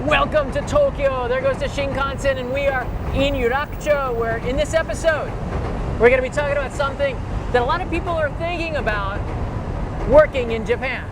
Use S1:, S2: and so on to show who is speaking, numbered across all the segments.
S1: Welcome to Tokyo. There goes the Shinkansen, and we are in Yurakucho, where in this episode, we're going to be talking about something that a lot of people are thinking about: working in Japan.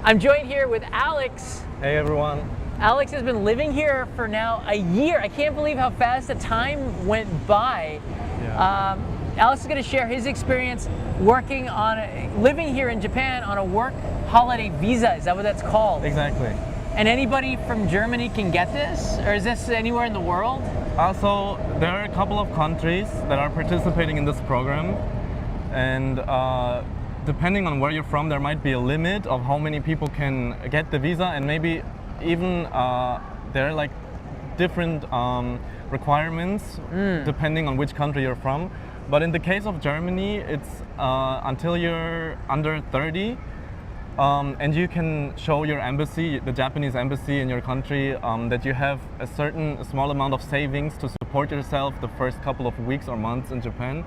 S1: I'm joined here with Alex.
S2: Hey everyone.
S1: Alex has been living here for now a year. I can't believe how fast the time went by.
S2: Yeah.
S1: Alex is going to share his experience living here in Japan on a work holiday visa. Is that what that's called?
S2: Exactly.
S1: And anybody from Germany can get this? Or is this anywhere in the world?
S2: Also, there are a couple of countries that are participating in this program, and depending on where you're from, there might be a limit of how many people can get the visa, and maybe even there are like different requirements depending on which country you're from. But in the case of Germany, it's until you're under 30, and you can show your embassy, the Japanese embassy in your country, that you have a small amount of savings to support yourself the first couple of weeks or months in Japan.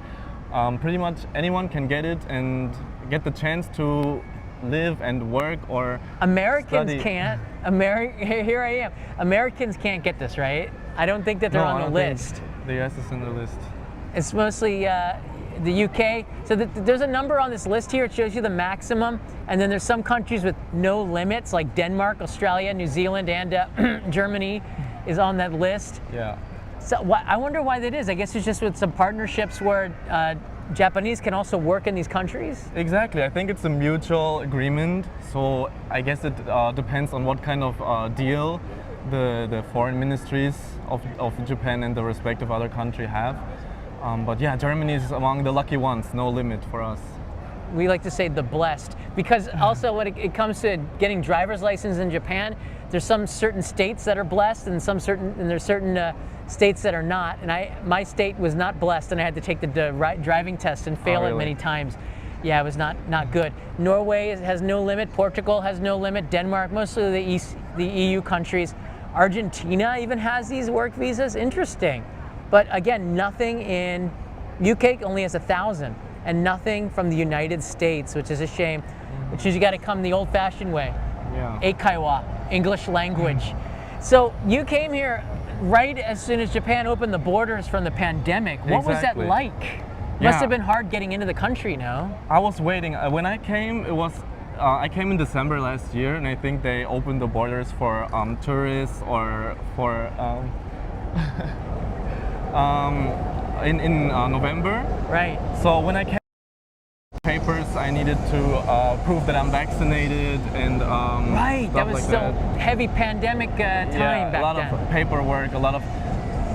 S2: Pretty much anyone can get it and get the chance to live and work or
S1: Americans
S2: study.
S1: can't. Here I am. Americans can't get this, right? I don't think that they're on the list.
S2: The US is in the list.
S1: It's mostly the UK. So there's a number on this list here. It shows you the maximum. And then there's some countries with no limits, like Denmark, Australia, New Zealand, and Germany is on that list.
S2: Yeah.
S1: So I wonder why that is. I guess it's just with some partnerships where Japanese can also work in these countries.
S2: Exactly. I think it's a mutual agreement. So I guess it depends on what kind of deal the foreign ministries of Japan and the respective other country have. But yeah, Germany is among the lucky ones. No limit for us.
S1: We like to say the blessed, because also when it comes to getting driver's license in Japan, there's some certain states that are blessed and there's certain states that are not. And my state was not blessed, and I had to take the driving test and fail it many times. Yeah, it was not good. Norway has no limit. Portugal has no limit. Denmark, mostly the EU countries. Argentina even has these work visas. Interesting. But again, nothing in UK only has 1,000, and nothing from the United States, which is a shame. Which is you got to come the old-fashioned way.
S2: Yeah.
S1: Eikaiwa, English language. So you came here right as soon as Japan opened the borders from the pandemic. What was that like? Must have been hard getting into the country, no?
S2: I was waiting. When I came, I came in December last year, and I think they opened the borders for tourists or for in November.
S1: Right.
S2: So when I came, papers I needed to prove that I'm vaccinated and
S1: right.
S2: stuff
S1: That was
S2: like
S1: still
S2: that.
S1: Heavy pandemic time back then.
S2: A lot of paperwork, a lot of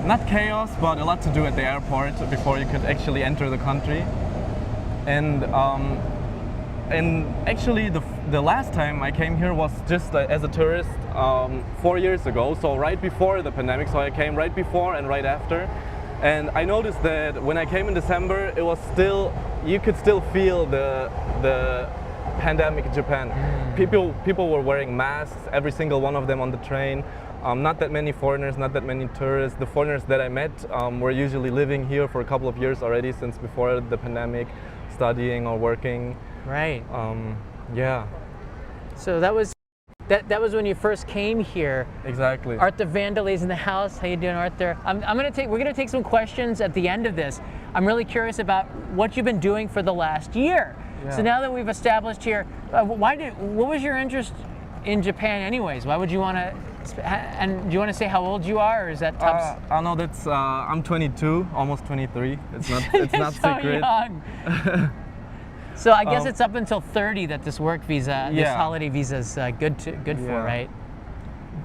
S2: not chaos, but a lot to do at the airport before you could actually enter the country. And actually the last time I came here was just as a tourist 4 years ago, so right before the pandemic. So I came right before and right after, and I noticed that when I came in December, it was you could still feel the pandemic in Japan. People were wearing masks, every single one of them on the train. Not that many foreigners, not that many tourists. The foreigners that I met were usually living here for a couple of years already, since before the pandemic, studying or working.
S1: Right.
S2: Yeah.
S1: So that was when you first came here.
S2: Exactly.
S1: Arthur Vandal is in the house. How you doing, Arthur? We're gonna take some questions at the end of this. I'm really curious about what you've been doing for the last year.
S2: Yeah.
S1: So now that we've established here, what was your interest in Japan, anyways? Why would you want to? And do you want to say how old you are, or is that tough?
S2: I know that's. I'm 22, almost 23. It's not. It's not
S1: so
S2: secret.
S1: Young. So I guess it's up until 30 that this work visa, this holiday visa is good for, right?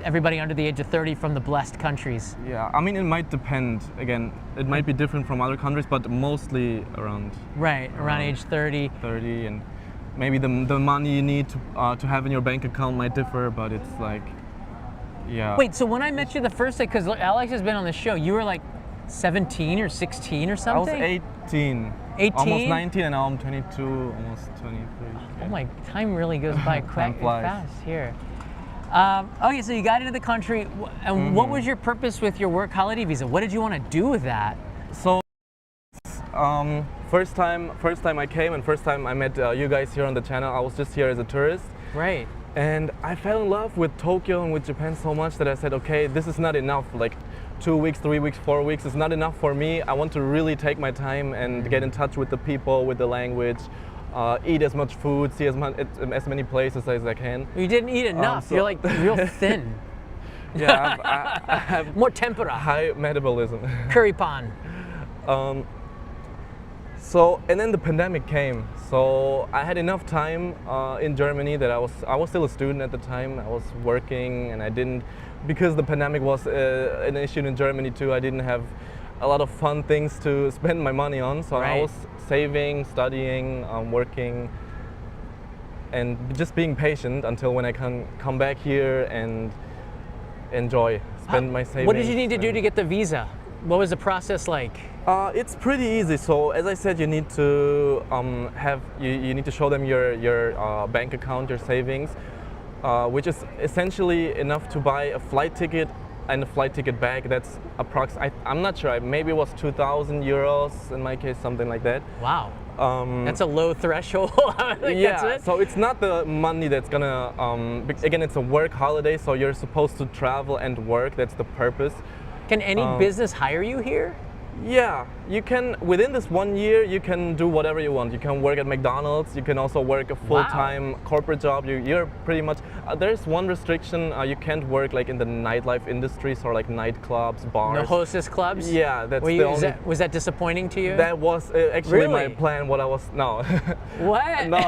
S1: Everybody under the age of 30 from the blessed countries.
S2: Yeah, I mean, it might depend. Again, it might be different from other countries, but mostly around.
S1: Right, around age 30.
S2: 30, and maybe the money you need to have in your bank account might differ, but it's like, yeah.
S1: Wait, so when I met you the first day, because Alex has been on the show, you were like 17 or 16 or something?
S2: I was 18.
S1: 18?
S2: Almost 19, and now I'm 22, almost 23.
S1: Oh my, time really goes by quick fast here. Okay, so you got into the country, and what was your purpose with your work holiday visa? What did you want to do with that?
S2: So, first time I came, and first time I met you guys here on the channel, I was just here as a tourist.
S1: Right.
S2: And I fell in love with Tokyo and with Japan so much that I said, okay, this is not enough. Like 2 weeks, 3 weeks, 4 weeks is not enough for me. I want to really take my time and get in touch with the people, with the language, eat as much food, see as many places as I can.
S1: You didn't eat enough.
S2: so-
S1: You're like real thin.
S2: Yeah, I have
S1: More tempura,
S2: high metabolism.
S1: curry pan.
S2: So, and then the pandemic came. So I had enough time in Germany that I was still a student at the time. I was working, and I didn't, because the pandemic was an issue in Germany too. I didn't have a lot of fun things to spend my money on. So I
S1: Right.
S2: was saving, studying, working, and just being patient until when I can come back here and enjoy, spend my savings.
S1: What did you need to do
S2: and-
S1: to get the visa? What was the process like?
S2: It's pretty easy. So as I said, you need to you need to show them your bank account, your savings, which is essentially enough to buy a flight ticket and a flight ticket back. That's I'm not sure. Maybe it was 2,000 euros in my case, something like that.
S1: Wow, that's a low threshold. I think
S2: Yeah,
S1: that's it.
S2: so it's not the money that's gonna. Again, it's a work holiday, so you're supposed to travel and work. That's the purpose.
S1: Can any business hire you here?
S2: Yeah, you can, within this 1 year, you can do whatever you want. You can work at McDonald's, you can also work a full-time corporate job. You're pretty much, there's one restriction, you can't work like in the nightlife industries or like nightclubs, bars.
S1: No hostess clubs?
S2: Yeah, that's
S1: Were
S2: the
S1: you,
S2: only,
S1: was that disappointing to you?
S2: that was actually my
S1: Really?
S2: plan, what I was, no.
S1: What?
S2: No.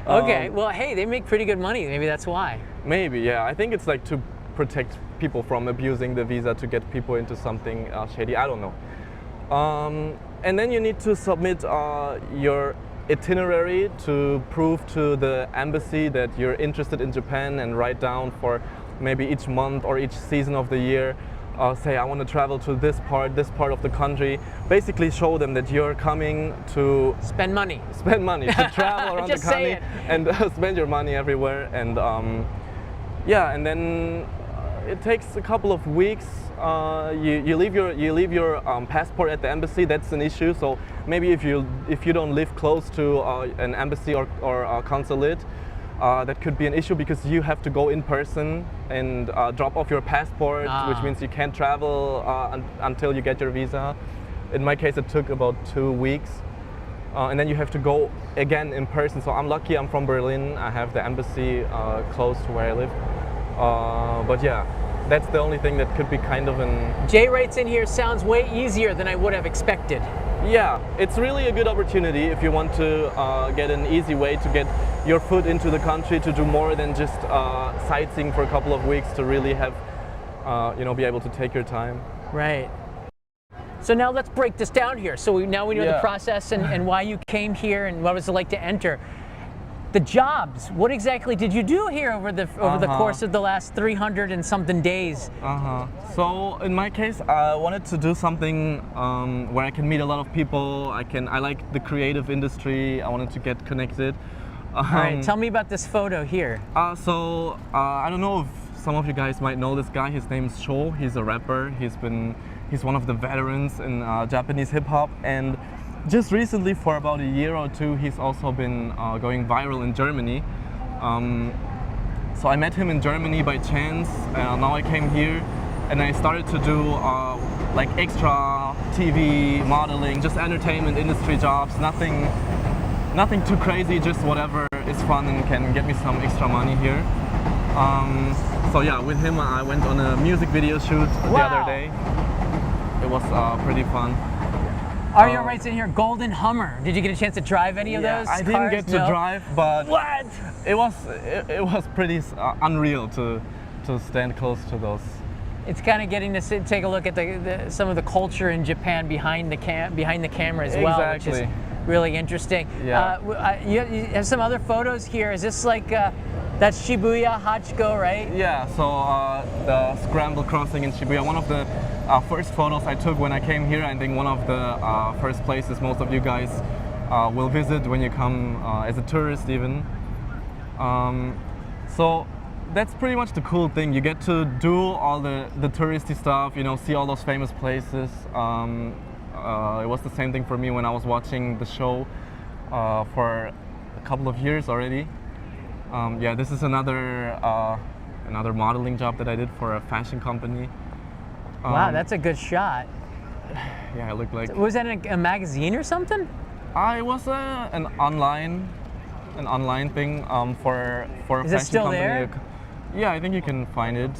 S1: Okay, well, hey, they make pretty good money. Maybe that's why.
S2: Maybe, yeah. I think it's like to protect people from abusing the visa to get people into something shady. I don't know. And then you need to submit your itinerary to prove to the embassy that you're interested in Japan and write down for maybe each month or each season of the year. Say, I want to travel to this part of the country. Basically show them that you're coming to
S1: Spend money.
S2: spend money, to travel around the
S1: Just say
S2: country and spend your money everywhere. And yeah, and then it takes a couple of weeks. You leave your passport at the embassy. That's an issue. So maybe if you don't live close to an embassy or a consulate, that could be an issue because you have to go in person and drop off your passport, which means you can't travel until you get your visa. In my case, it took about 2 weeks. And then you have to go again in person. So I'm lucky, I'm from Berlin. I have the embassy close to where I live. But yeah, that's the only thing that could be kind of an...
S1: Jay writes in here, sounds way easier than I would have expected.
S2: Yeah, it's really a good opportunity if you want to get an easy way to get your foot into the country, to do more than just sightseeing for a couple of weeks, to really have, be able to take your time.
S1: Right. So now let's break this down here. So now we know the
S2: Yeah.
S1: process and why you came here and what was it like to enter. The jobs, what exactly did you do here over the course of the last 300 and something days?
S2: So in my case, I wanted to do something where I can meet a lot of people. I like the creative industry. I wanted to get connected.
S1: All right, tell me about this photo here.
S2: I don't know if some of you guys might know this guy. His name's Sho. He's a rapper. He's one of the veterans in Japanese hip hop, and just recently, for about a year or two, he's also been going viral in Germany. So I met him in Germany by chance. Now I came here and I started to do like extra TV, modeling, just entertainment industry jobs. Nothing too crazy, just whatever is fun and can get me some extra money here. So yeah, with him I went on a music video shoot the other day. It was pretty fun.
S1: Aria writes in here, Golden Hummer. Did you get a chance to drive any of those?
S2: I didn't
S1: cars?
S2: get to
S1: No?
S2: drive, but
S1: What?
S2: it was pretty unreal to stand close to those.
S1: It's kind of getting to take a look at some of the culture in Japan behind the camera as well, which is
S2: Exactly.
S1: really interesting.
S2: Yeah.
S1: You have some other photos here. Is this like that's Shibuya Hachiko, right?
S2: Yeah, so the Scramble Crossing in Shibuya, one of the first photos I took when I came here. I think one of the first places most of you guys will visit when you come as a tourist even. So that's pretty much the cool thing. You get to do all the touristy stuff, see all those famous places. It was the same thing for me when I was watching the show for a couple of years already. Yeah, this is another modeling job that I did for a fashion company.
S1: Wow, that's a good shot.
S2: Yeah, I look like
S1: Was that a magazine or something?
S2: I was an online thing for a
S1: Is it
S2: fashion
S1: still
S2: company.
S1: there?
S2: Yeah, I think you can find it.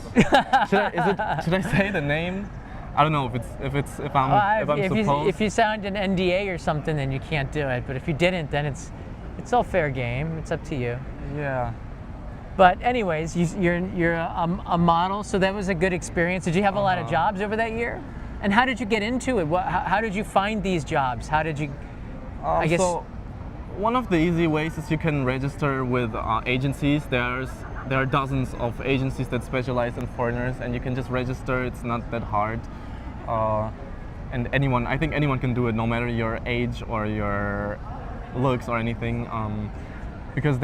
S2: Should I say the name? I don't know if I'm supposed.
S1: If you signed an NDA or something, then you can't do it. But if you didn't, then it's all fair game. It's up to you.
S2: Yeah.
S1: But anyways, you're a model, so that was a good experience. Did you have a lot of jobs over that year? And how did you get into it? How did you find these jobs? How did you? I guess.
S2: So one of the easy ways is you can register with agencies. There are dozens of agencies that specialize in foreigners, and you can just register. It's not that hard, and I think anyone can do it, no matter your age or your looks or anything, because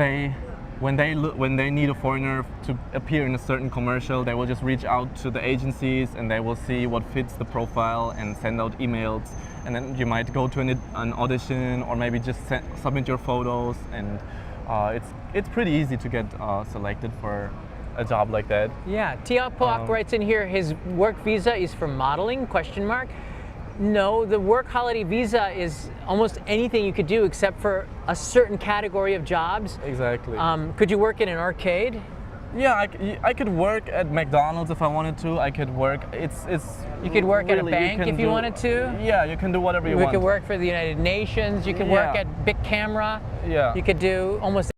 S2: when they need a foreigner to appear in a certain commercial, they will just reach out to the agencies and they will see what fits the profile and send out emails, and then you might go to an audition or maybe just submit your photos, and it's pretty easy to get selected for a job like that.
S1: Yeah, Tiapoak writes in here his work visa is for modeling, question mark. No, the work holiday visa is almost anything you could do except for a certain category of jobs.
S2: Exactly.
S1: Could you work in an arcade?
S2: Yeah, I could work at McDonald's if I wanted to. I could work.
S1: You could work at a
S2: really,
S1: bank if you wanted to.
S2: Yeah, you can do whatever you
S1: You
S2: want.
S1: could work for the United Nations. You could work
S2: Yeah.
S1: at Bic Camera.
S2: Yeah.
S1: You could do almost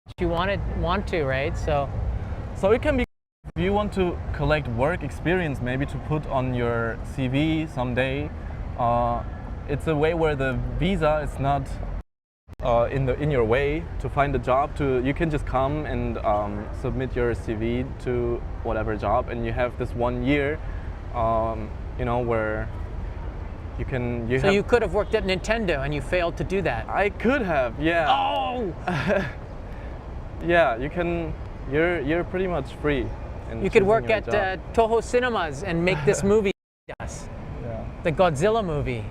S1: anything you want to, right?
S2: So it can be, if you want to collect work experience, maybe to put on your CV someday. It's a way where the visa is not in your way to find a job. You can just come and submit your CV to whatever job, and you have this 1 year, where you can.
S1: So you could have worked at Nintendo and you failed to do that.
S2: I could have, yeah.
S1: Oh!
S2: Yeah, you can. You're pretty much free.
S1: You could work
S2: your
S1: at
S2: job.
S1: Toho Cinemas and make this movie. Yes,
S2: Yeah.
S1: the Godzilla movie.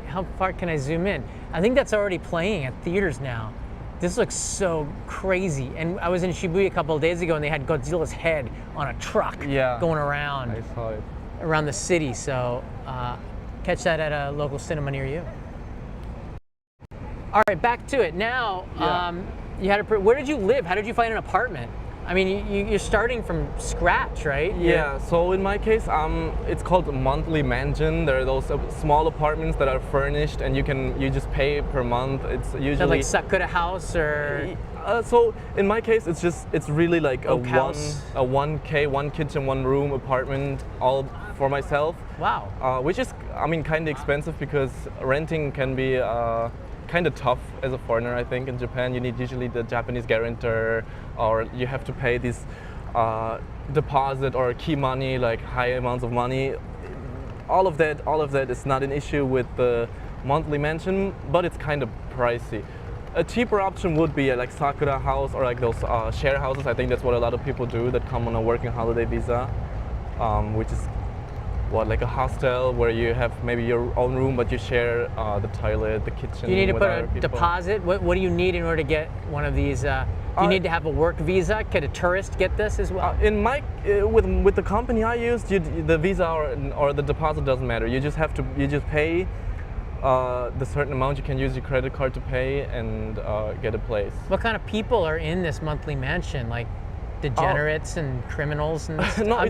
S1: How far can I zoom in? I think that's already playing at theaters now. This looks so crazy. And I was in Shibuya a couple of days ago and they had Godzilla's head on a truck going around
S2: I saw it.
S1: around the city. So catch that at a local cinema near you. All right, back to it. Now, you had where did you live? How did you find an apartment? I mean, you're starting from scratch, right?
S2: Yeah, so in my case, it's called a monthly mansion. There are those small apartments that are furnished, and you just pay per month. It's usually
S1: Is that like Sakura House or
S2: so in my case, it's really like
S1: Oak House?
S2: a 1K, one kitchen, one room apartment, all for myself.
S1: wow?
S2: Which is, I mean, kind of expensive because renting can be kind of tough as a foreigner. I think in Japan you need usually the Japanese guarantor, or you have to pay this deposit or key money, like high amounts of money. All of that is not an issue with the monthly mansion, but it's kind of pricey. A cheaper option would be like Sakura House or like those share houses. I think that's what a lot of people do that come on a working holiday visa, which is like a hostel where you have maybe your own room, but you share the toilet, the kitchen.
S1: You need to
S2: with
S1: put
S2: other
S1: a
S2: people.
S1: deposit. What do you need in order to get one of these? You need to have a work visa. Could a tourist get this as well?
S2: In my with the company I used, the visa or the deposit doesn't matter. You just pay the certain amount. You can use your credit card to pay and get a place.
S1: What kind of people are in this monthly mansion? Like degenerates and criminals and
S2: No,
S1: I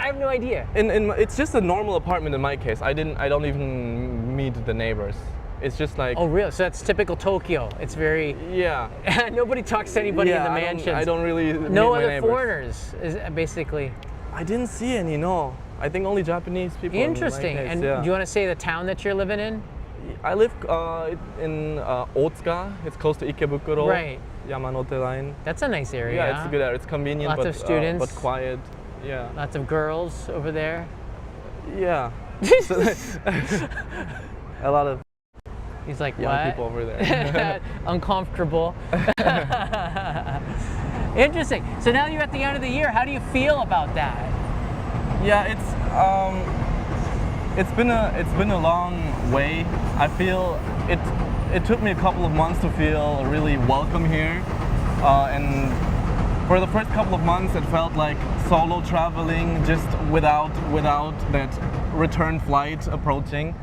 S1: have no idea.
S2: It's just a normal apartment in my case. I don't even meet the neighbors. It's just like
S1: Oh, really? So that's typical Tokyo. It's very
S2: yeah.
S1: nobody talks to anybody in the mansions.
S2: I don't really meet
S1: no
S2: my
S1: other
S2: neighbors.
S1: foreigners is basically.
S2: I didn't see any. No, I think only Japanese people. in my
S1: Interesting.
S2: case,
S1: And
S2: yeah.
S1: do you want to say the town that you're living in?
S2: I live in Otsuka. It's close to Ikebukuro.
S1: Right.
S2: Yamanote line.
S1: That's a nice area.
S2: Yeah, it's a good area. It's convenient,
S1: Lots
S2: but
S1: of students.
S2: but quiet. Yeah.
S1: Lots of girls over there.
S2: Yeah. A lot of
S1: He's like,
S2: young
S1: what?
S2: people over there.
S1: Uncomfortable. Interesting. So now you're at the end of the year. How do you feel about that?
S2: Yeah, it's been a long way. I feel it took me a couple of months to feel really welcome here, and for the first couple of months it felt like solo traveling, just without that return flight approaching.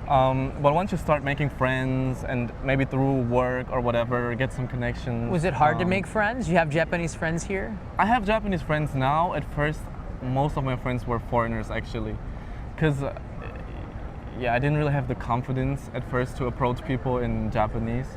S2: But once you start making friends and maybe through work or whatever, get some connections.
S1: Was it hard to make friends? You have Japanese friends here?
S2: I have Japanese friends now. At first, most of my friends were foreigners actually, because yeah, I didn't really have the confidence at first to approach people in Japanese.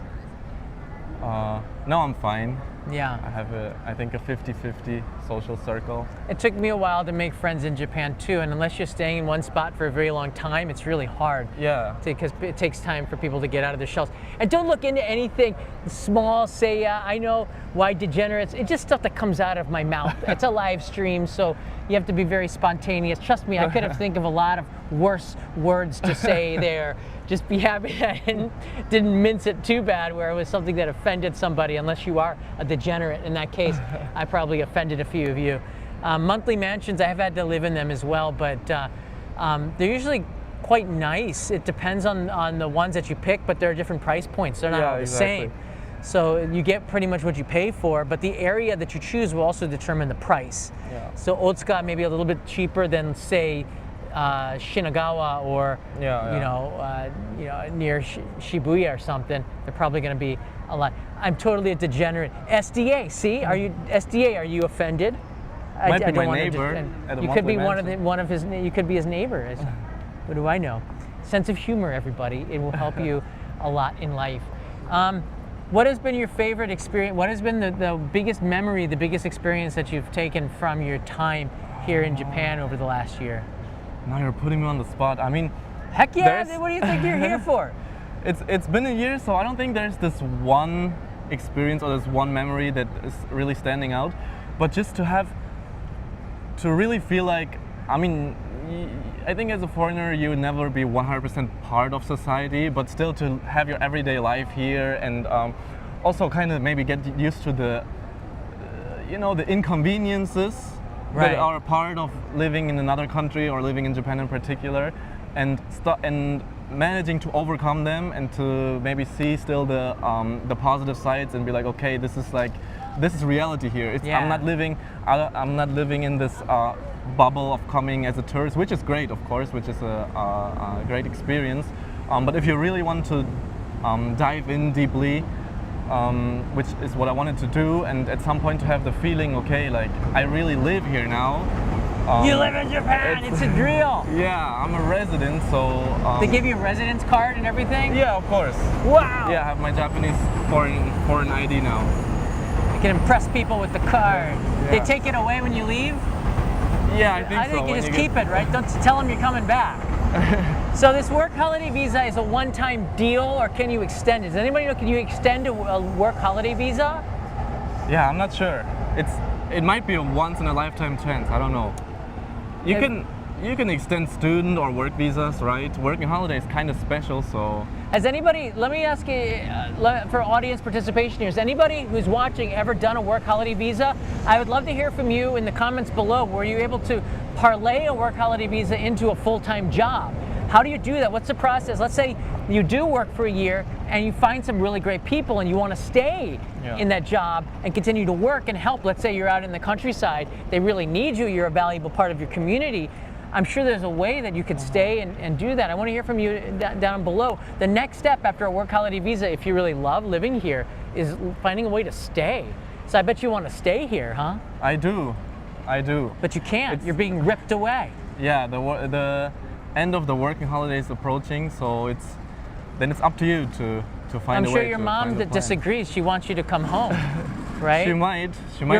S2: Now I'm fine.
S1: Yeah.
S2: I have I think a 50-50 social circle.
S1: It took me a while to make friends in Japan too, and unless you're staying in one spot for a very long time, it's really hard.
S2: Yeah.
S1: Because it takes time for people to get out of their shells. And don't look into anything small, say, I know why degenerates. It's just stuff that comes out of my mouth. It's a live stream, so you have to be very spontaneous. Trust me, I could have think of a lot of worse words to say there. Just be happy that I didn't mince it too bad where it was something that offended somebody, unless you are a degenerate. In that case, I probably offended a few of you. Monthly mansions, I have had to live in them as well, but they're usually quite nice. It depends on the ones that you pick, but there are different price points. They're not all the same. So you get pretty much what you pay for, but the area that you choose will also determine the price.
S2: Yeah.
S1: So Otsuka may be a little bit cheaper than, say, Shinagawa or you know near Shibuya or something. They're probably going to be a lot. I'm totally a degenerate. SDA, see, are you SDA? Are you offended?
S2: Might
S1: I
S2: be
S1: don't
S2: my
S1: want
S2: neighbor.
S1: to you could be one of his. You could be his neighbor. What do I know? Sense of humor, everybody. It will help you a lot in life. What has been your favorite experience? What has been the biggest memory, the biggest experience that you've taken from your time here in Japan over the last year?
S2: Now you're putting me on the spot. I mean,
S1: heck yeah! What do you think you're here for?
S2: It's been a year, so I don't think there's this one experience or this one memory that is really standing out. But just to really feel like, I mean, I think as a foreigner you would never be 100% part of society, but still to have your everyday life here, and also kind of maybe get used to the the inconveniences that are a part of living in another country or living in Japan in particular, and managing to overcome them and to maybe see still the positive sides and be like, okay, this is reality here. I'm not living in this bubble of coming as a tourist, which is great, of course, which is a great experience. But if you really want to dive in deeply, which is what I wanted to do, and at some point to have the feeling, okay, like I really live here now.
S1: You live in Japan, it's a drill.
S2: Yeah, I'm a resident, so...
S1: they give you a residence card and everything?
S2: Yeah, of course.
S1: Wow!
S2: Yeah, I have my Japanese foreign ID now.
S1: You can impress people with the card.
S2: Yeah.
S1: They take it away when you leave?
S2: Yeah, I think so.
S1: I think you just keep it, right? Don't tell them you're coming back. So this work holiday visa is a one-time deal, or can you extend it? Does anybody know, can you extend a work holiday visa?
S2: Yeah, I'm not sure. It might be a once in a lifetime chance. I don't know. You can extend student or work visas, right? Working holiday is kind of special, so.
S1: Has anybody, let me ask you, for audience participation here, has anybody who's watching ever done a work holiday visa? I would love to hear from you in the comments below. Were you able to parlay a work holiday visa into a full-time job? How do you do that? What's the process? Let's say you do work for a year and you find some really great people and you want to stay in that job and continue to work and help. Let's say you're out in the countryside, they really need you, you're a valuable part of your community. I'm sure there's a way that you could stay and do that. I want to hear from you down below. The next step after a work holiday visa, if you really love living here, is finding a way to stay. So I bet you want to stay here, huh?
S2: I do.
S1: But you can't. You're being ripped away.
S2: Yeah, the end of the working holiday is approaching, so then it's up to you to find a way.
S1: I'm sure your mom disagrees. She wants you to come home, right?
S2: She might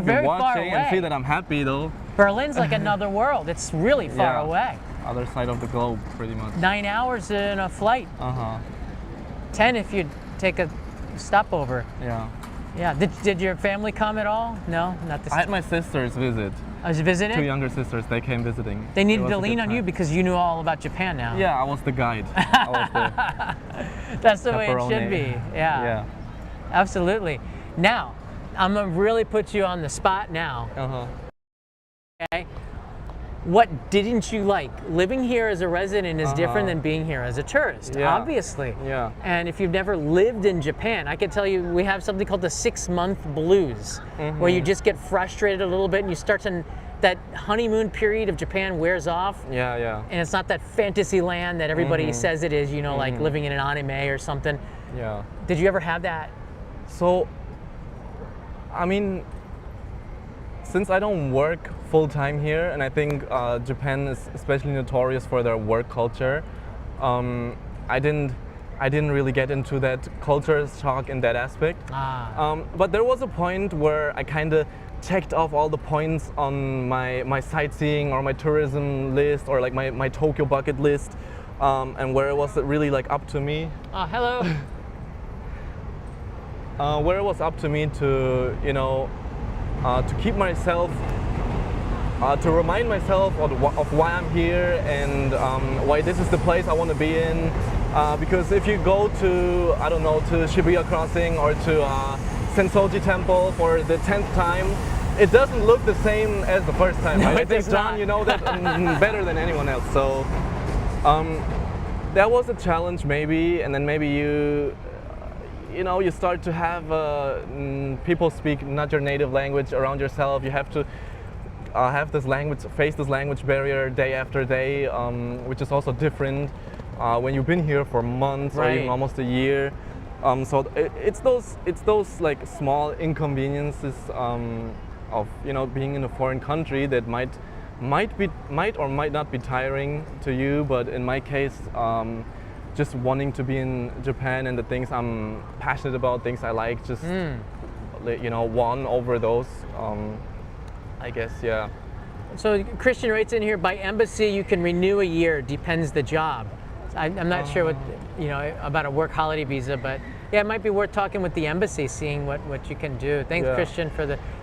S2: be watching and see that I'm happy though.
S1: Berlin's like another world. It's really far away.
S2: Other side of the globe, pretty much.
S1: 9 hours in a flight. 10 if you take a stopover.
S2: Yeah.
S1: Yeah. Did your family come at all? No, not this.
S2: I had my sisters visit.
S1: I was visiting?
S2: 2 younger sisters, they came visiting.
S1: They needed to lean on you because you knew all about Japan now.
S2: Yeah, I was the guide.
S1: That's the way it should be. Yeah. Absolutely. Now, I'm gonna really put you on the spot now. Okay. what didn't you like? Living here as a resident is different than being here as a tourist,
S2: Yeah.
S1: obviously.
S2: Yeah.
S1: And if you've never lived in Japan, I can tell you we have something called the 6-month blues, where you just get frustrated a little bit and you start to, that honeymoon period of Japan wears off.
S2: Yeah, yeah,
S1: And it's not that fantasy land that everybody says it is, you know, like living in an anime or something.
S2: yeah.
S1: Did you ever have that?
S2: So, I mean, since I don't work full time here, and I think Japan is especially notorious for their work culture, I didn't really get into that culture shock in that aspect. But there was a point where I kind of checked off all the points on my sightseeing or my tourism list or like my Tokyo bucket list, and where it was really like up to me.
S1: Hello.
S2: Where it was up to me to, you know, to keep myself, to remind myself of why I'm here and why this is the place I want to be in. Because if you go to, I don't know, to Shibuya Crossing or to Sensoji Temple for the 10th time, it doesn't look the same as the first time.
S1: No,
S2: Right? I
S1: it
S2: think,
S1: does
S2: John,
S1: not.
S2: you know that better than anyone else. So that was a challenge maybe, and then maybe you know, you start to have people speak not your native language around yourself. You have to have this language, face this language barrier day after day, which is also different when you've been here for months or even
S1: Right.
S2: almost a year. So it's those like small inconveniences of, you know, being in a foreign country that might or might not be tiring to you, but in my case, just wanting to be in Japan and the things I'm passionate about, things I like, just you know, won over those. I guess, yeah.
S1: So Christian writes in here, by embassy you can renew a year, depends the job. I'm not sure what, you know, about a work holiday visa, but yeah, it might be worth talking with the embassy, seeing what you can do. Thanks,
S2: Yeah.
S1: Christian,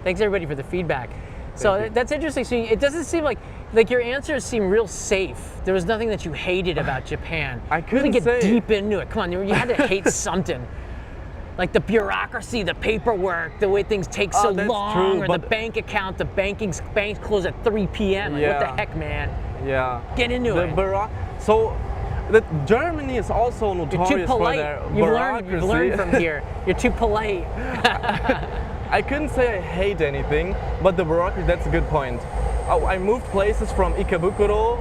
S1: thanks everybody for the feedback. So
S2: Thank you.
S1: that's interesting. So it doesn't seem like your answers seem real safe. There was nothing that you hated about Japan.
S2: I couldn't
S1: really get
S2: say.
S1: deep into it. Come on, you had to hate something. Like the bureaucracy, the paperwork, the way things take so
S2: that's
S1: long,
S2: true,
S1: or the
S2: but-
S1: bank account, banks close at 3 p.m. Like, what the
S2: Yeah.
S1: heck, man?
S2: Yeah.
S1: Get into
S2: the
S1: it.
S2: So, Germany is also
S1: You're
S2: notorious
S1: too
S2: for
S1: polite.
S2: their
S1: You've
S2: bureaucracy.
S1: learned from here. You're too polite.
S2: I couldn't say I hate anything, but the bureaucracy, that's a good point. I moved places from Ikebukuro,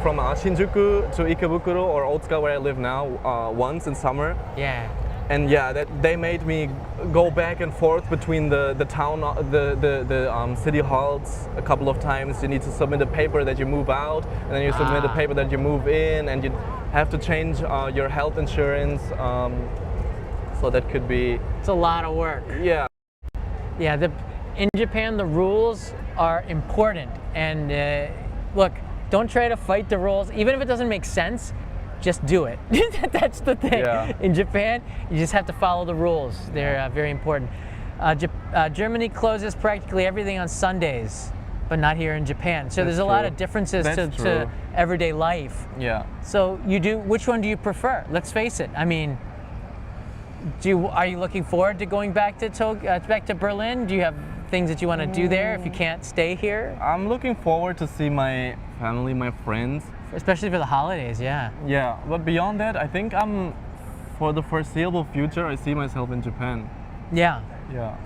S2: from Shinjuku to Ikebukuro or Otsuka, where I live now, once in summer.
S1: Yeah.
S2: And yeah, that they made me go back and forth between the town, the city halls a couple of times. You need to submit a paper that you move out, and then you submit a paper that you move in, and you have to change your health insurance. So that could be,
S1: It's a lot of work.
S2: yeah.
S1: Yeah, in Japan, the rules are important. And look, don't try to fight the rules. Even if it doesn't make sense, just do it. That's the thing.
S2: Yeah.
S1: In Japan, you just have to follow the rules. They're very important. Germany closes practically everything on Sundays, but not here in Japan. So there's a lot
S2: true.
S1: of differences
S2: That's
S1: to
S2: true.
S1: everyday life.
S2: Yeah.
S1: So which one do you prefer? Let's face it. I mean, are you looking forward to going back to back to Berlin? Do you have things that you want to do there if you can't stay here?
S2: I'm looking forward to see my family, my friends.
S1: Especially for the holidays, yeah.
S2: Yeah, but beyond that, I think for the foreseeable future, I see myself in Japan.
S1: Yeah.
S2: Yeah.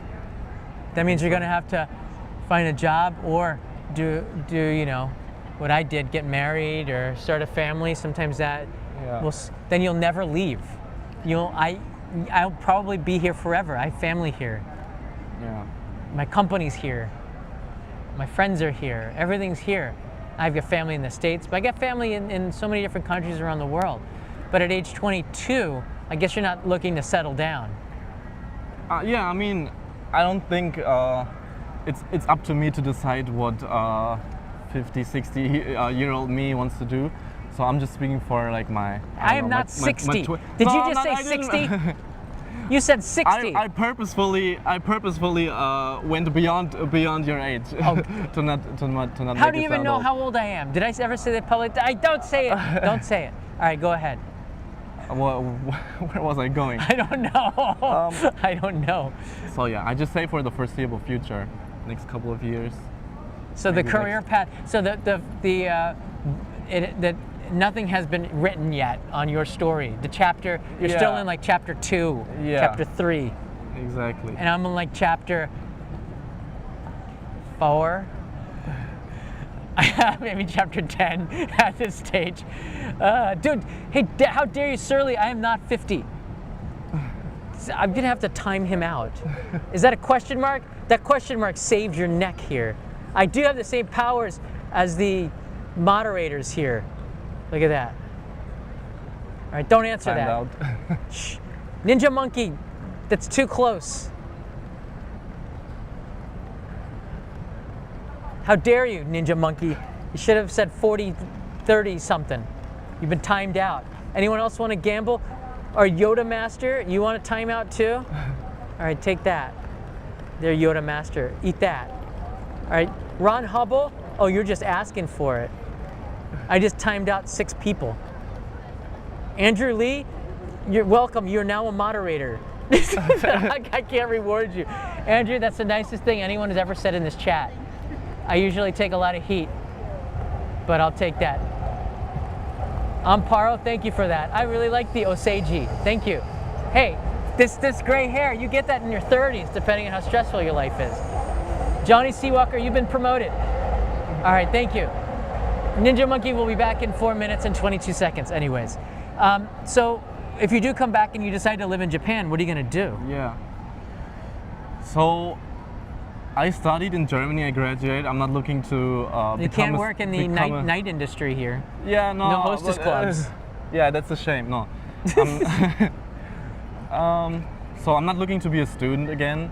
S1: That means you're going to have to find a job or do you know what I did, get married or start a family. Sometimes that
S2: Yeah.
S1: then you'll never leave. I'll probably be here forever. I have family here.
S2: Yeah.
S1: My company's here. My friends are here. Everything's here. I've got family in the States, but I got family in so many different countries around the world. But at age 22, I guess you're not looking to settle down.
S2: Yeah, I mean, I don't think it's up to me to decide what 50, 60-year-old me wants to do. So I'm just speaking for like my.
S1: I am not 60. Did you just say 60? You said 60.
S2: I purposefully went beyond your age to not
S1: How
S2: make
S1: do you
S2: it
S1: even
S2: sound
S1: know
S2: old.
S1: how old I am? Did I ever say that publicly? Don't say it. Don't say it. All right, go ahead.
S2: Where was I going?
S1: I don't know. I don't know.
S2: So yeah, I just say for the foreseeable future, next couple of years.
S1: So the
S2: maybe
S1: career
S2: next-
S1: path. So that nothing has been written yet on your story. The chapter you're still
S2: Yeah.
S1: in like chapter 2,
S2: Yeah.
S1: chapter 3,
S2: Exactly.
S1: and I'm in like chapter 4. Maybe chapter 10 at this stage. Dude, hey, how dare you, Surly? I am not 50. I'm gonna have to time him out. Is that a question mark? That question mark saved your neck here. I do have the same powers as the moderators here. Look at that. All right, don't answer
S2: Timed
S1: that.
S2: out.
S1: Shh. Ninja Monkey, that's too close. How dare you, Ninja Monkey? You should have said 40, 30 something. You've been timed out. Anyone else want to gamble? Or Yoda Master, you want a timeout too? All right, take that. There, Yoda Master, eat that. All right, Ron Hubble, oh, you're just asking for it. I just timed out 6 people. Andrew Lee, you're welcome. You're now a moderator. I can't reward you. Andrew, that's the nicest thing anyone has ever said in this chat. I usually take a lot of heat, but I'll take that. Amparo, thank you for that. I really like the Oseiji. Thank you. Hey, this gray hair, you get that in your 30s, depending on how stressful your life is. Johnny Seawalker, you've been promoted. All right, thank you. Ninja Monkey will be back in 4 minutes and 22 seconds anyways. So if you do come back and you decide to live in Japan, what are you gonna do?
S2: Yeah. So I studied in Germany. I graduated. I'm not looking to.
S1: You
S2: become
S1: can't
S2: a-
S1: work in the
S2: become a-
S1: night industry here.
S2: Yeah, no.
S1: No hostess clubs.
S2: Yeah, that's a shame. No. So I'm not looking to be a student again.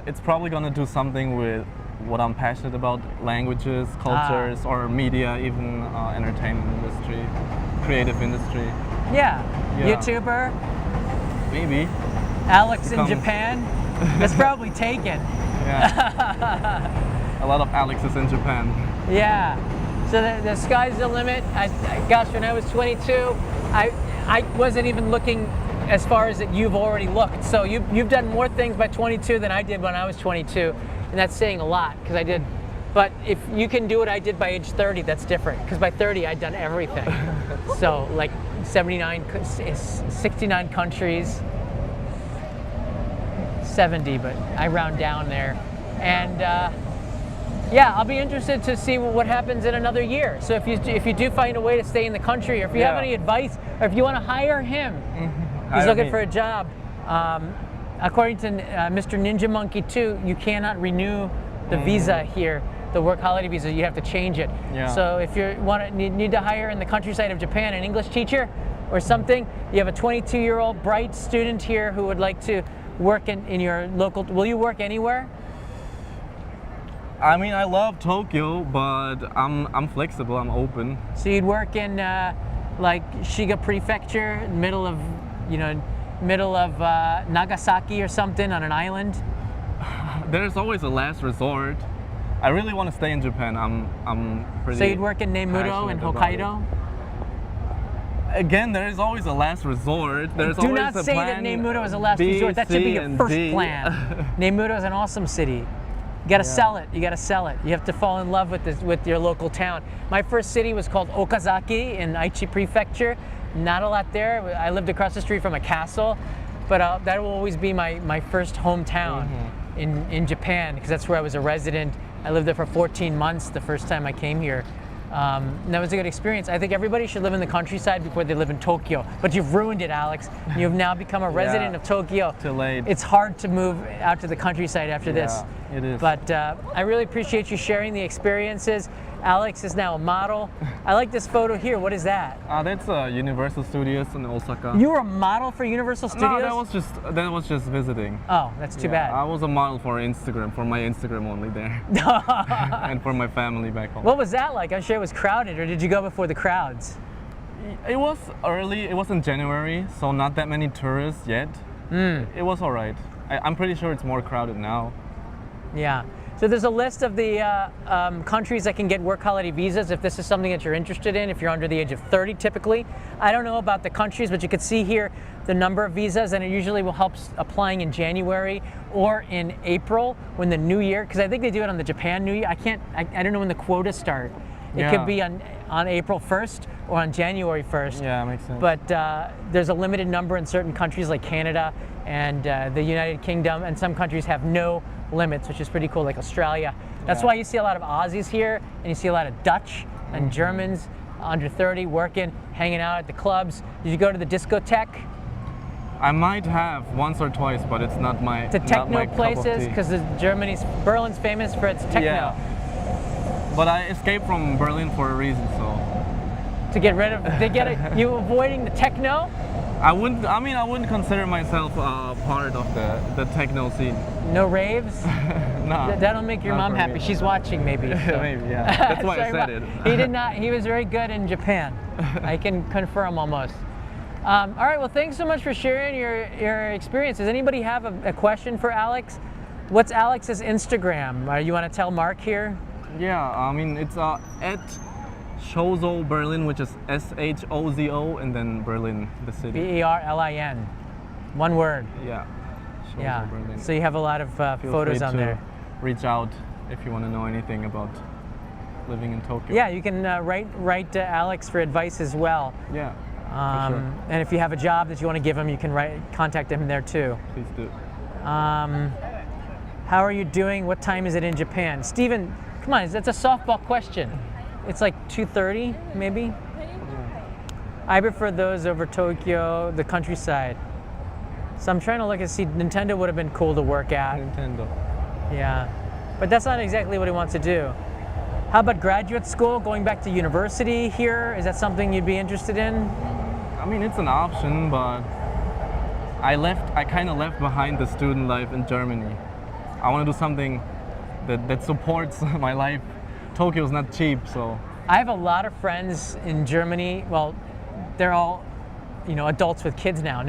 S2: It's probably gonna do something with what I'm passionate about: languages, cultures, or media, even entertainment industry, creative industry.
S1: Yeah.
S2: Yeah.
S1: YouTuber,
S2: Maybe.
S1: Alex in
S2: Become-
S1: Japan. That's probably taken.
S2: Yeah. A lot of Alexes in Japan.
S1: Yeah. So the sky's the limit. Gosh, when I was 22, I wasn't even looking as far as that you've already looked. So you've done more things by 22 than I did when I was 22, and that's saying a lot because I did. But if you can do what I did by age 30, that's different. Because by 30, I'd done everything. So like 69 countries, 70, but I round down there. And yeah, I'll be interested to see what happens in another year. So if you do find a way to stay in the country, or if you have
S2: Yeah.
S1: any advice, or if you want to hire him, he's
S2: Hire
S1: looking
S2: me.
S1: for a job. According to Mr. Ninja Monkey 2, you cannot renew the visa here, the work holiday visa. You have to change it.
S2: Yeah.
S1: So if you need to hire in the countryside of Japan an English teacher or something, you have a 22-year-old bright student here who would like to work in your local. Will you work anywhere?
S2: I mean, I love Tokyo, but I'm flexible. I'm open.
S1: So you'd work in like Shiga Prefecture, middle of Nagasaki or something on an island.
S2: There's always a last resort. I really want to stay in Japan. I'm pretty.
S1: So you'd work in Nemuro and
S2: passionate about it.
S1: Hokkaido.
S2: Again, there is always a last resort. There's
S1: Do
S2: always
S1: not
S2: a
S1: say
S2: plan
S1: that Nemuro is a last
S2: B,
S1: resort. That should be
S2: C,
S1: your
S2: and
S1: first
S2: D.
S1: plan. Nemuro is an awesome city. You gotta sell it. You gotta sell it. You have to fall in love with your local town. My first city was called Okazaki in Aichi Prefecture. Not a lot there. I lived across the street from a castle, but that will always be my first hometown in Japan, because that's where I was a resident. I lived there for 14 months the first time I came here. And that was a good experience. I think everybody should live in the countryside before they live in Tokyo. But you've ruined it, Alex. You've now become a resident of Tokyo.
S2: Too late.
S1: It's hard to move out to the countryside after this.
S2: Yeah, it is.
S1: But I really appreciate you sharing the experiences. Alex is now a model. I like this photo here. What is that?
S2: That's Universal Studios in Osaka.
S1: You were a model for Universal Studios?
S2: No, that was just visiting.
S1: Oh, that's too
S2: Yeah, I
S1: bad.
S2: was a model for Instagram, for my Instagram only there, and for my family back home.
S1: What was that like? I'm sure it was crowded, or did you go before the crowds?
S2: It was early. It was in January, so not that many tourists yet. It was all right. I'm pretty sure it's more crowded now.
S1: Yeah. So there's a list of the countries that can get work holiday visas if this is something that you're interested in, if you're under the age of 30 typically. I don't know about the countries, but you can see here the number of visas, and it usually will help applying in January or in April when the new year, because I think they do it on the Japan New Year. I don't know when the quotas start. It could be on April 1st or on January 1st.
S2: Yeah, makes sense.
S1: But there's a limited number in certain countries like Canada and the United Kingdom, and some countries have no limits, which is pretty cool, like Australia. That's why you see a lot of Aussies here, and you see a lot of Dutch and Germans under 30 working, hanging out at the clubs. Did you go to the discotheque?
S2: I might have once or twice, but it's not my
S1: To
S2: not
S1: techno
S2: my cup of
S1: places,
S2: tea.
S1: because Berlin's famous for its techno.
S2: Yeah. But I escaped from Berlin for a reason, so
S1: To get rid of, you avoiding the techno?
S2: I wouldn't consider myself part of the techno scene.
S1: No raves?
S2: No.
S1: That'll make your
S2: not
S1: mom
S2: for
S1: happy.
S2: me.
S1: She's watching, maybe. So.
S2: Maybe, yeah. That's why I
S1: Sorry,
S2: said
S1: well,
S2: it.
S1: He did not. He was very good in Japan. I can confirm almost. All right. Well, thanks so much for sharing your experience. Does anybody have a question for Alex? What's Alex's Instagram? You want to tell Mark here?
S2: Yeah, I mean it's at Shozo Berlin, which is SHOZO, and then Berlin, the city.
S1: Berlin. One word.
S2: Yeah. Shozo
S1: Yeah.
S2: Berlin.
S1: So you have a lot of
S2: Feel
S1: photos
S2: free
S1: on
S2: to
S1: there.
S2: reach out if you want to know anything about living in Tokyo.
S1: Yeah, you can write to Alex for advice as well.
S2: Yeah. For sure.
S1: And if you have a job that you want to give him, you can contact him there too.
S2: Please do.
S1: How are you doing? What time is it in Japan? Steven, come on, that's a softball question. It's like 2:30, maybe? I prefer those over Tokyo, the countryside. So I'm trying to look and see, Nintendo would have been cool to work at.
S2: Nintendo.
S1: Yeah, but that's not exactly what he wants to do. How about graduate school, going back to university here? Is that something you'd be interested in?
S2: I mean, it's an option, but I kind of left behind the student life in Germany. I want to do something that supports my life. Tokyo's not cheap, so.
S1: I have a lot of friends in Germany. Well, they're all, adults with kids now.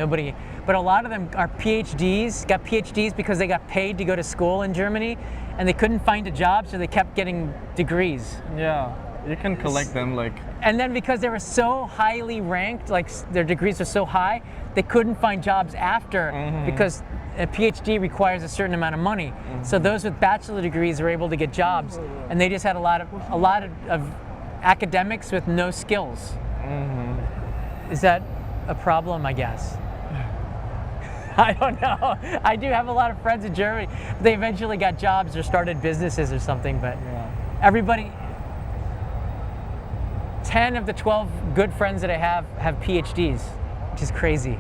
S1: But a lot of them are PhDs, got PhDs because they got paid to go to school in Germany, and they couldn't find a job, so they kept getting degrees.
S2: Yeah, you can collect them like.
S1: And then because they were so highly ranked, like their degrees are so high, they couldn't find jobs after because a PhD requires a certain amount of money. So those with bachelor degrees were able to get jobs, and they just had a lot of academics with no skills. Is that a problem? I guess. I don't know. I do have a lot of friends in Germany. They eventually got jobs or started businesses or something, but everybody. 10 of the 12 good friends that I have PhDs, which is crazy.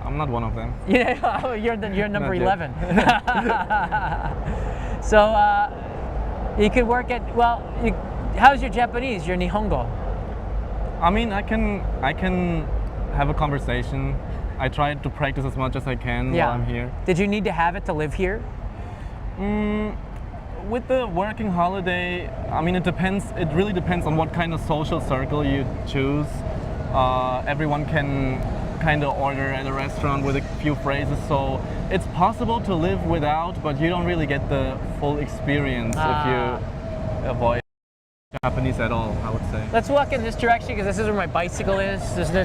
S2: I'm not one of them.
S1: Yeah, you're number
S2: Not
S1: 11. So you could work at, how's your Japanese, your Nihongo?
S2: I mean, I can have a conversation. I try to practice as much as I can while I'm here.
S1: Did you need to have it to live here?
S2: With the working holiday, I mean, it depends. It really depends on what kind of social circle you choose. Everyone can kind of order at a restaurant with a few phrases, so it's possible to live without, but you don't really get the full experience if you avoid Japanese at all, I would say.
S1: Let's walk in this direction because this is where my bicycle is.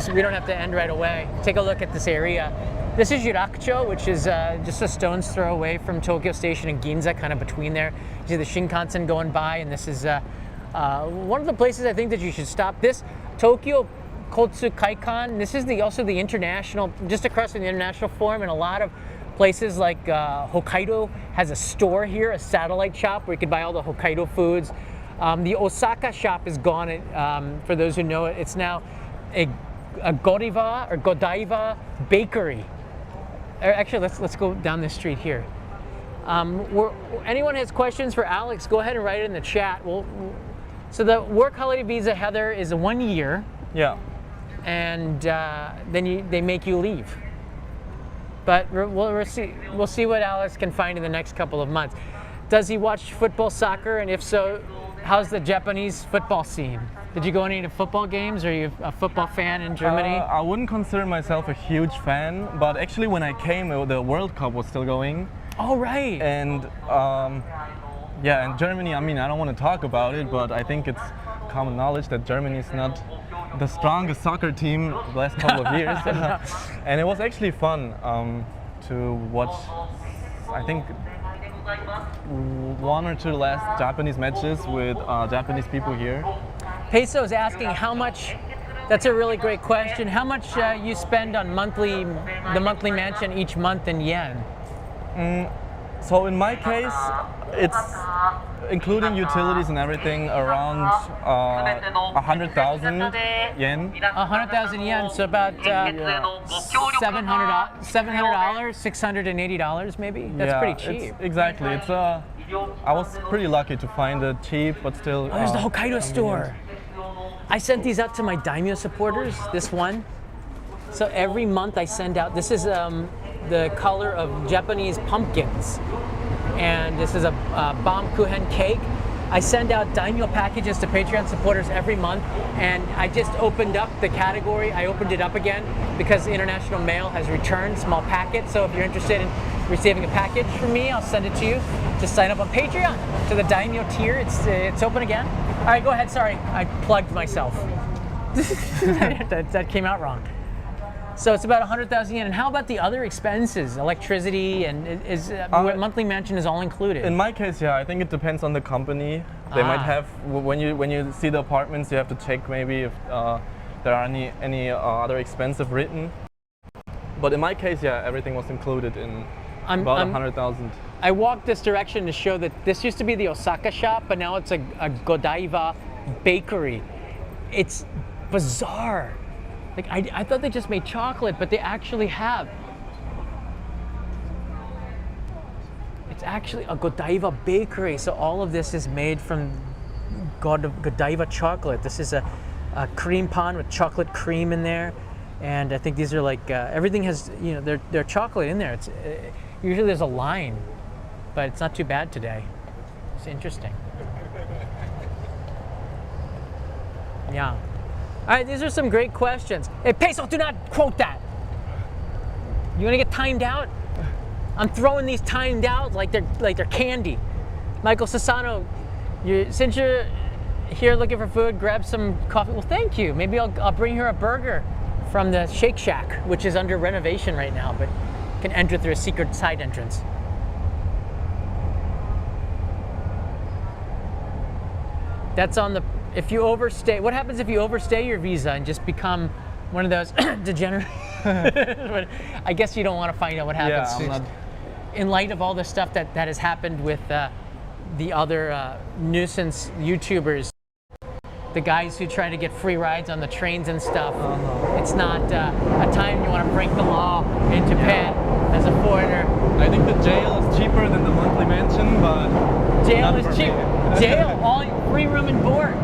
S1: We don't have to end right away. Take a look at this area. This is Yurakucho, which is just a stone's throw away from Tokyo Station and Ginza, kind of between there. You see the Shinkansen going by, and this is one of the places I think that you should stop. This Tokyo Kotsu Kaikan, this is also the international, just across from the International Forum, and a lot of places like Hokkaido has a store here, a satellite shop where you can buy all the Hokkaido foods. The Osaka shop is gone. For those who know it, it's now a Godiva bakery. Actually, let's go down this street here. Anyone has questions for Alex, go ahead and write it in the chat. So the work holiday visa, Heather, is 1 year.
S2: Yeah.
S1: And then they make you leave. But we'll see what Alex can find in the next couple of months. Does he watch football, soccer, and if so, how's the Japanese football scene? Did you go any to football games? Are you a football fan in Germany?
S2: I wouldn't consider myself a huge fan, but actually when I came, the World Cup was still going.
S1: Oh, right.
S2: And Yeah, and Germany, I mean, I don't want to talk about it, but I think it's common knowledge that Germany is not the strongest soccer team the last couple of years. And it was actually fun to watch, I think, one or two last Japanese matches with Japanese people here.
S1: Peso is asking how much. That's a really great question. How much you spend on the monthly mansion each month in yen?
S2: So in my case, it's including utilities and everything around 100,000 yen.
S1: 100,000 yen, so about $700, $680 maybe. That's
S2: Yeah,
S1: pretty cheap.
S2: Exactly. It's I was pretty lucky to find it cheap, but still.
S1: Oh, there's the Hokkaido
S2: convenient.
S1: store. I sent these out to my Daimyo supporters, this one. So every month I send out, this is the color of Japanese pumpkins. And this is a Baumkuchen cake. I send out Daimyo packages to Patreon supporters every month, and I just opened up the category. I opened it up again because International Mail has returned small packets. So if you're interested in receiving a package from me, I'll send it to you. Just sign up on Patreon to the Daimyo tier. It's open again. All right, go ahead. Sorry, I plugged myself. that came out wrong. So it's about 100,000 yen. And how about the other expenses, electricity, and monthly mansion is all included?
S2: In my case, yeah, I think it depends on the company. They might have when you see the apartments, you have to check maybe if there are any other expensive written. But in my case, yeah, everything was included in about 100,000.
S1: I walked this direction to show that this used to be the Osaka shop, but now it's a Godiva bakery. It's bizarre. Like I thought they just made chocolate, but they actually have. It's actually a Godiva bakery, so all of this is made from Godiva chocolate. This is a cream pan with chocolate cream in there, and I think these are like everything has they're chocolate in there. It's usually there's a line, but it's not too bad today. It's interesting. Yeah. All right, these are some great questions. Hey, Peso, do not quote that. You want to get timed out? I'm throwing these timed out like they're candy. Michael Sassano, since you're here looking for food, grab some coffee. Well, thank you. Maybe I'll bring her a burger from the Shake Shack, which is under renovation right now, but can enter through a secret side entrance. That's on the. If you overstay, what happens if you overstay your visa and just become one of those degenerate? I guess you don't want to find out what happens.
S2: Yeah,
S1: in light of all the stuff that has happened with the other nuisance YouTubers, the guys who try to get free rides on the trains and stuff, it's not a time you want to break the law in Japan as a foreigner.
S2: I think the jail is cheaper than the monthly mansion, but
S1: Jail
S2: not
S1: is
S2: for
S1: cheap.
S2: me.
S1: Jail, all free room and board.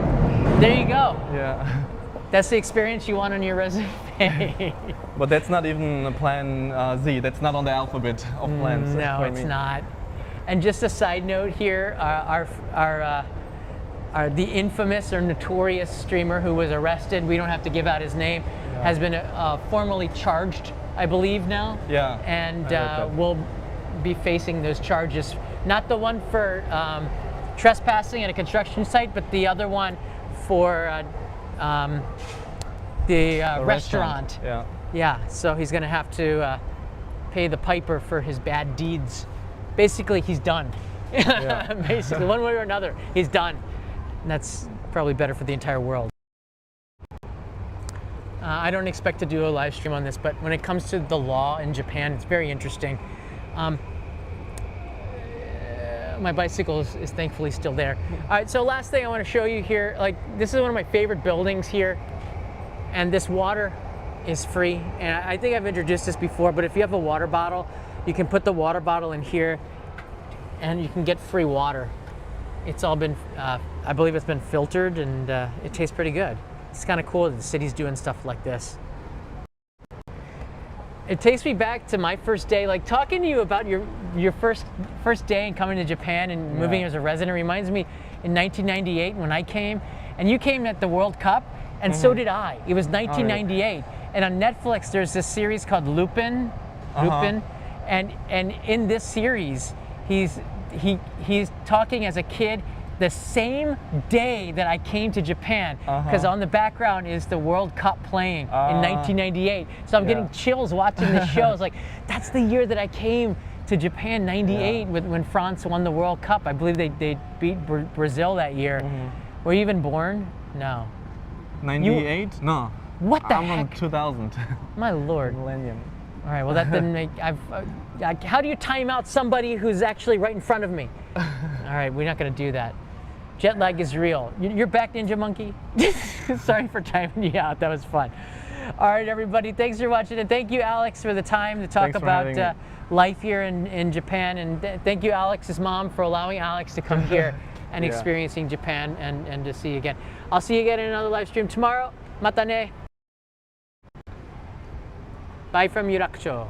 S1: There you go.
S2: Yeah.
S1: That's the experience you want on your resume.
S2: But that's not even a plan Z. That's not on the alphabet of plans.
S1: No,
S2: for
S1: it's
S2: me.
S1: not. And just a side note here, the infamous or notorious streamer who was arrested, we don't have to give out his name, has been formally charged, I believe now.
S2: Yeah.
S1: And will be facing those charges. Not the one for trespassing at a construction site, but the other one for the restaurant.
S2: Yeah.
S1: Yeah, so he's going to have to pay the piper for his bad deeds. Basically, he's done.
S2: Yeah.
S1: Basically, one way or another, he's done. And that's probably better for the entire world. I don't expect to do a live stream on this, but when it comes to the law in Japan, it's very interesting. My bicycle is thankfully still there. All right, so last thing I want to show you here, like this is one of my favorite buildings here, and this water is free. And I think I've introduced this before, but if you have a water bottle, you can put the water bottle in here and you can get free water. It's all been, I believe it's been filtered, and it tastes pretty good. It's kind of cool that the city's doing stuff like this. It takes me back to my first day, like talking to you about your first day and coming to Japan and moving as a resident reminds me in 1998 when I came, and you came at the World Cup, and so did I. It was 1998, and on Netflix there's this series called Lupin, and in this series he's he's talking as a kid the same day that I came to Japan, because on the background is the World Cup playing in 1998. So I'm getting chills watching the show. It's like, that's the year that I came to Japan, 98, when France won the World Cup. I believe they beat Brazil that year. Were you even born? No.
S2: 98? No.
S1: What the
S2: I'm
S1: heck?
S2: from 2000.
S1: My lord.
S2: Millennium.
S1: All right, well that didn't make, how do you time out somebody who's actually right in front of me? All right, we're not gonna do that. Jet lag is real. You're back, Ninja Monkey? Sorry for timing you out, that was fun. All right, everybody, thanks for watching, and thank you, Alex, for the time to talk about life here in Japan, and thank you, Alex's mom, for allowing Alex to come here and experiencing Japan and to see you again. I'll see you again in another live stream tomorrow. Mata ne. Bye from Yurakucho.